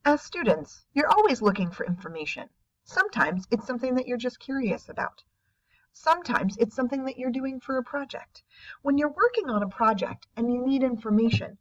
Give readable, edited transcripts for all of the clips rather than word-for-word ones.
As students, you're always looking for information. Sometimes it's something that you're just curious about. Sometimes it's something that you're doing for a project. When you're working on a project and you need information,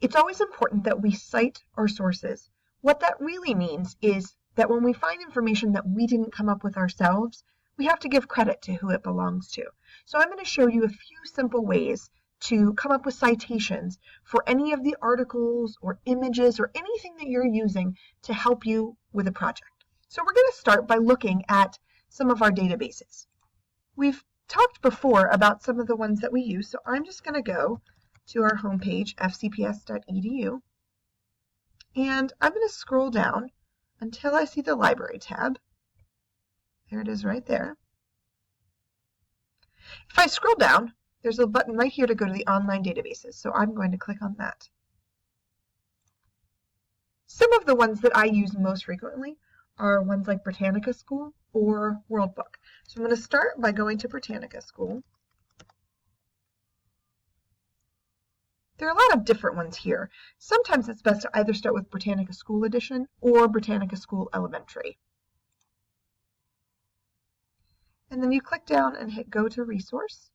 it's always important that we cite our sources. What that really means is that when we find information that we didn't come up with ourselves, we have to give credit to who it belongs to. So I'm going to show you a few simple ways to come up with citations for any of the articles or images or anything that you're using to help you with a project. So we're going to start by looking at some of our databases. We've talked before about some of the ones that we use, so I'm just going to go to our homepage, fcps.edu, and I'm going to scroll down until I see the library tab. There it is right there. If I scroll down, there's a button right here to go to the online databases, so I'm going to click on that. Some of the ones that I use most frequently are ones like Britannica School or World Book. So I'm going to start by going to Britannica School. There are a lot of different ones here. Sometimes it's best to either start with Britannica School Edition or Britannica School Elementary. And then you click down and hit Go to Resource.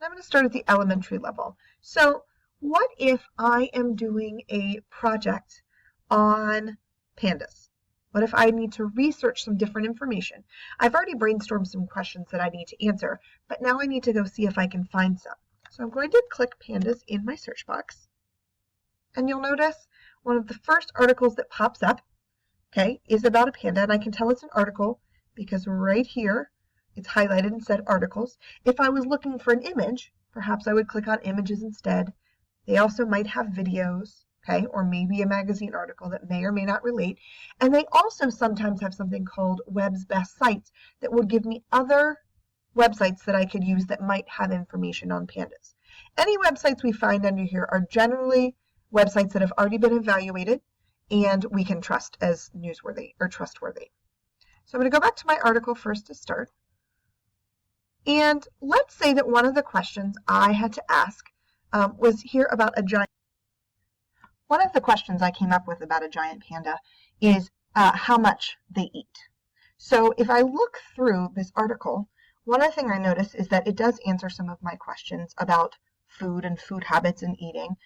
I'm going to start at the elementary level. So what if I am doing a project on pandas? What if I need to research some different information? I've already brainstormed some questions that I need to answer, but now I need to go see if I can find some. So I'm going to click pandas in my search box. And you'll notice one of the first articles that pops up, okay, is about a panda. And I can tell it's an article because right here, it's highlighted and said articles. If I was looking for an image, perhaps I would click on images instead. They also might have videos, okay, or maybe a magazine article that may or may not relate. And they also sometimes have something called Web's Best Sites that will give me other websites that I could use that might have information on pandas. Any websites we find under here are generally websites that have already been evaluated and we can trust as newsworthy or trustworthy. So I'm going to go back to my article first to start. And let's say that one of the questions I had to ask was here about a giant. One of the questions I came up with about a giant panda is how much they eat. So if I look through this article, one other thing I notice is that it does answer some of my questions about food and food habits and eating.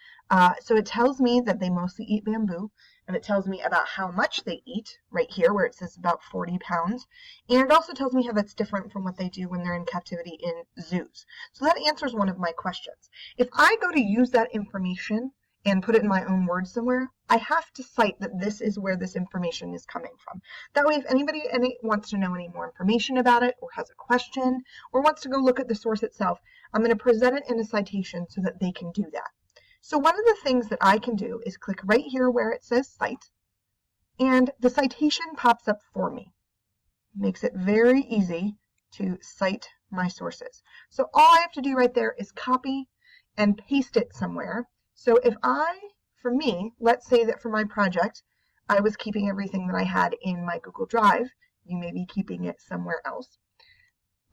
So it tells me that they mostly eat bamboo, and it tells me about how much they eat right here where it says about 40 pounds. And it also tells me how that's different from what they do when they're in captivity in zoos. So that answers one of my questions. If I go to use that information and put it in my own words somewhere, I have to cite that this is where this information is coming from. That way, if anybody wants to know any more information about it, or has a question, or wants to go look at the source itself, I'm going to present it in a citation so that they can do that. So one of the things that I can do is click right here where it says Cite, and the citation pops up for me. It makes it very easy to cite my sources. So all I have to do right there is copy and paste it somewhere. So if for me, let's say that for my project, I was keeping everything that I had in my Google Drive. You may be keeping it somewhere else.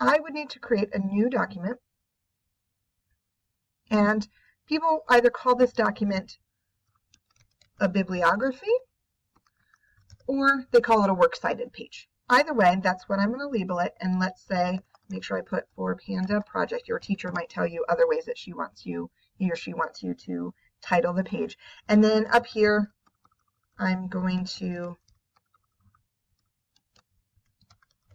I would need to create a new document. And people either call this document a bibliography or they call it a works cited page. Either way, that's what I'm going to label it. And let's say, make sure I put for Panda Project. Your teacher might tell you other ways that he or she wants you to title the page. And then up here, I'm going to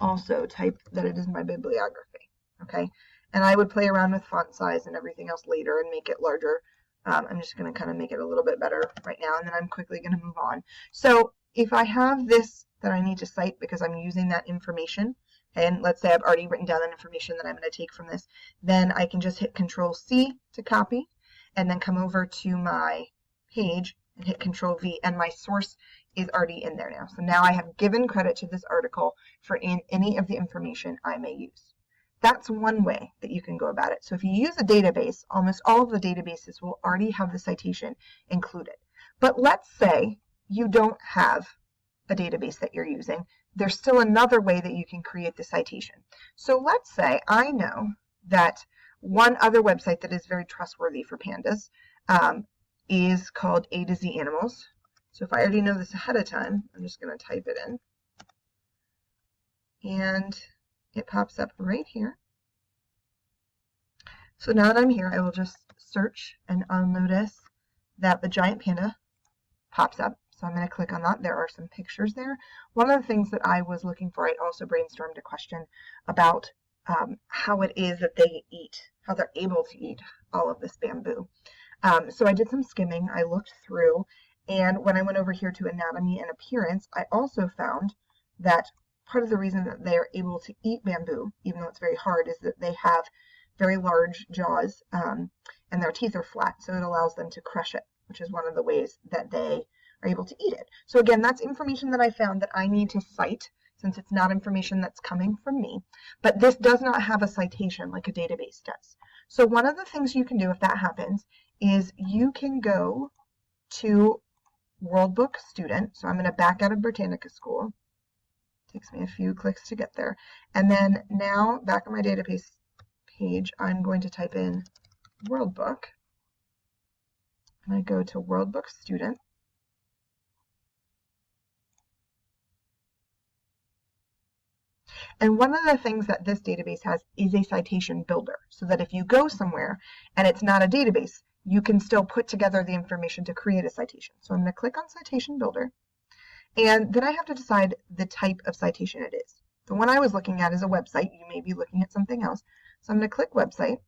also type that it is my bibliography, okay? And I would play around with font size and everything else later and make it larger. I'm just going to kind of make it a little bit better right now, and then I'm quickly going to move on. So if I have this that I need to cite because I'm using that information, and let's say I've already written down that information that I'm going to take from this, then I can just hit Control-C to copy, and then come over to my page and hit Control-V, and my source is already in there now. So now I have given credit to this article for any of the information I may use. That's one way that you can go about it. So if you use a database, almost all of the databases will already have the citation included. But let's say you don't have a database that you're using. There's still another way that you can create the citation. So let's say I know that one other website that is very trustworthy for pandas is called A to Z Animals. So if I already know this ahead of time, I'm just going to type it in. And it pops up right here. So now that I'm here, I will just search, and I'll notice that the giant panda pops up. So I'm going to click on that. There are some pictures there. One of the things that I was looking for, I also brainstormed a question about how it is that they eat, how they're able to eat all of this bamboo. So I did some skimming. I looked through, and when I went over here to anatomy and appearance, I also found that part of the reason that they are able to eat bamboo, even though it's very hard, is that they have very large jaws and their teeth are flat, so it allows them to crush it, which is one of the ways that they are able to eat it. So again, that's information that I found that I need to cite, since it's not information that's coming from me. But this does not have a citation like a database does. So one of the things you can do if that happens is you can go to World Book Student. So I'm going to back out of Britannica School. Takes me a few clicks to get there. And then now back on my database page, I'm going to type in World Book. And I go to World Book Student. And one of the things that this database has is a citation builder, so that if you go somewhere and it's not a database, you can still put together the information to create a citation. So I'm going to click on Citation Builder, and then I have to decide the type of citation it is. The one I was looking at is a website. You may be looking at something else. So I'm going to click Website,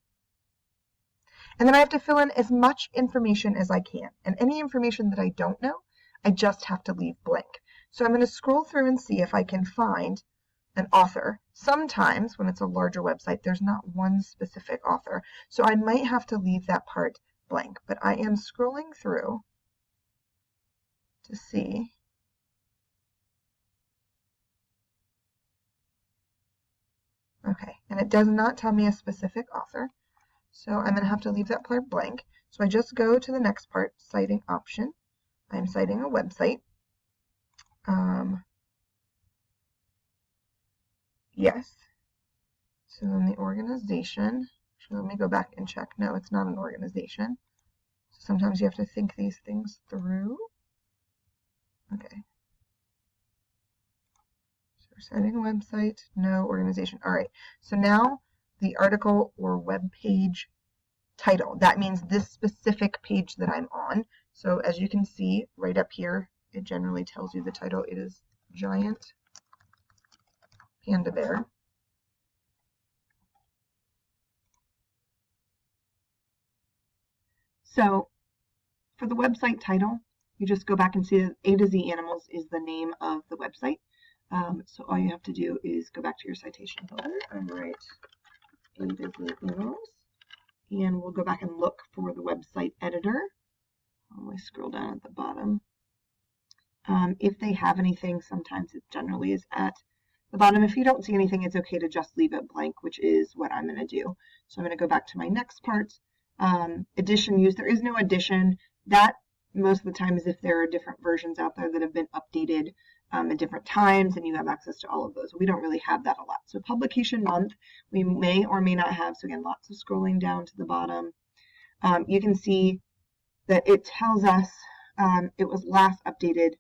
and then I have to fill in as much information as I can. And any information that I don't know, I just have to leave blank. So I'm going to scroll through and see if I can find an author. Sometimes when it's a larger website, there's not one specific author, so I might have to leave that part blank, but I am scrolling through to see. Okay, and it does not tell me a specific author, so I'm going to have to leave that part blank. So I just go to the next part, citing option. I'm citing a website. Yes. So then the organization, actually let me go back and check. No, it's not an organization. So sometimes you have to think these things through. Okay. So we're citing a website, no organization. All right. So now the article or web page title. That means this specific page that I'm on. So as you can see right up here, it generally tells you the title. It is Giant Panda Bear. So for the website title, you just go back and see that A to Z Animals is the name of the website. So all you have to do is go back to your citation builder and write A to Z Animals. And we'll go back and look for the website editor. I'll scroll down at the bottom. If they have anything, sometimes it generally is at the bottom. If you don't see anything, it's okay to just leave it blank, which is what I'm going to do. So I'm going to go back to my next part. Edition use. There is no edition. That most of the time is if there are different versions out there that have been updated at different times and you have access to all of those. We don't really have that a lot. So publication month, we may or may not have. So again, lots of scrolling down to the bottom. You can see that it tells us it was last updated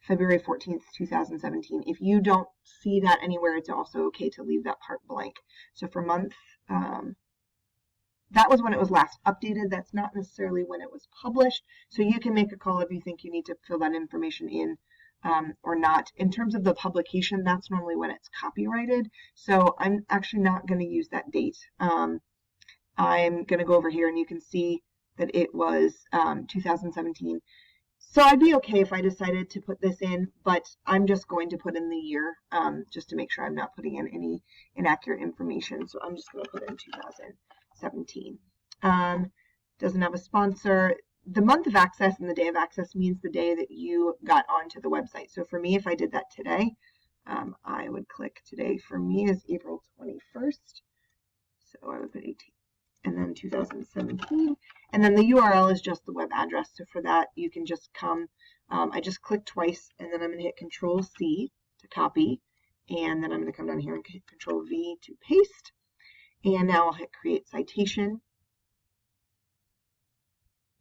February 14th, 2017. If you don't see that anywhere, it's also okay to leave that part blank. So for month, that was when it was last updated. That's not necessarily when it was published. So you can make a call if you think you need to fill that information in or not. In terms of the publication, that's normally when it's copyrighted. So I'm actually not going to use that date. I'm going to go over here and you can see that it was 2017. So I'd be okay if I decided to put this in, but I'm just going to put in the year just to make sure I'm not putting in any inaccurate information. So I'm just going to put in 2017. Doesn't have a sponsor. The month of access and the day of access means the day that you got onto the website. So for me, if I did that today, I would click today. For me is April 21st. So I would put 18. And then 2017, and then the URL is just the web address. So for that, you can just come, I just click twice, and then I'm going to hit Control-C to copy, and then I'm going to come down here and hit Control-V to paste, and now I'll hit Create Citation,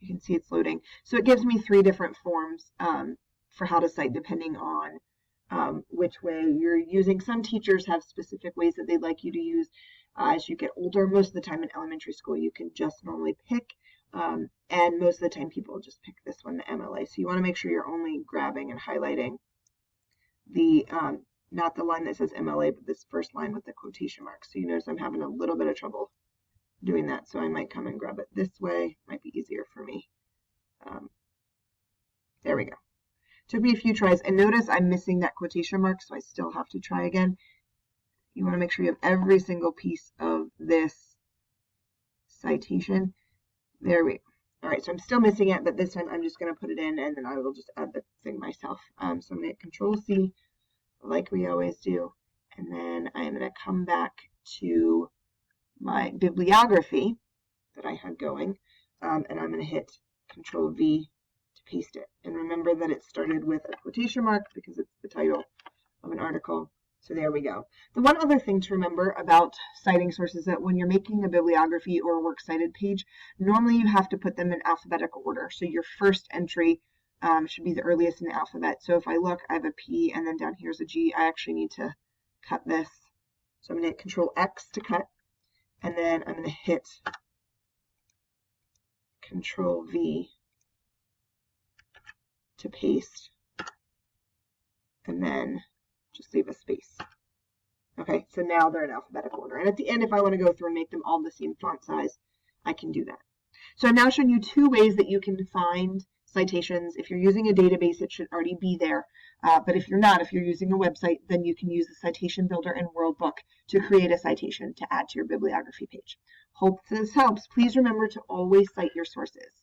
You can see it's loading. So it gives me 3 different forms for how to cite depending on which way you're using. Some teachers have specific ways that they'd like you to use as you get older. Most of the time in elementary school, you can just normally pick, and most of the time people just pick this one, the MLA. So you want to make sure you're only grabbing and highlighting the, not the line that says MLA, but this first line with the quotation marks. So you notice I'm having a little bit of trouble doing that. So I might come and grab it this way. Might be easier for me. There we go. Took me a few tries, and notice I'm missing that quotation mark, so I still have to try again. You want to make sure you have every single piece of this citation. There we go. All right, so I'm still missing it, but this time I'm just going to put it in, and then I will just add the thing myself. So I'm going to hit Control-C, like we always do, and then I'm going to come back to my bibliography that I had going, and I'm going to hit Control-V to paste it. And remember that it started with a quotation mark because it's the title of an article. So there we go. The one other thing to remember about citing sources is that when you're making a bibliography or a works cited page, normally you have to put them in alphabetical order. So your first entry should be the earliest in the alphabet. So if I look, I have a P and then down here's a G. I actually need to cut this. So I'm going to hit Control-X to cut, and then I'm going to hit Control-V to paste, and then just leave a space. Okay, so now they're in alphabetical order. And at the end, if I want to go through and make them all the same font size, I can do that. So I've now shown you 2 ways that you can find citations. If you're using a database, it should already be there. But if you're not, if you're using a website, then you can use the Citation Builder and Worldbook to create a citation to add to your bibliography page. Hope this helps. Please remember to always cite your sources.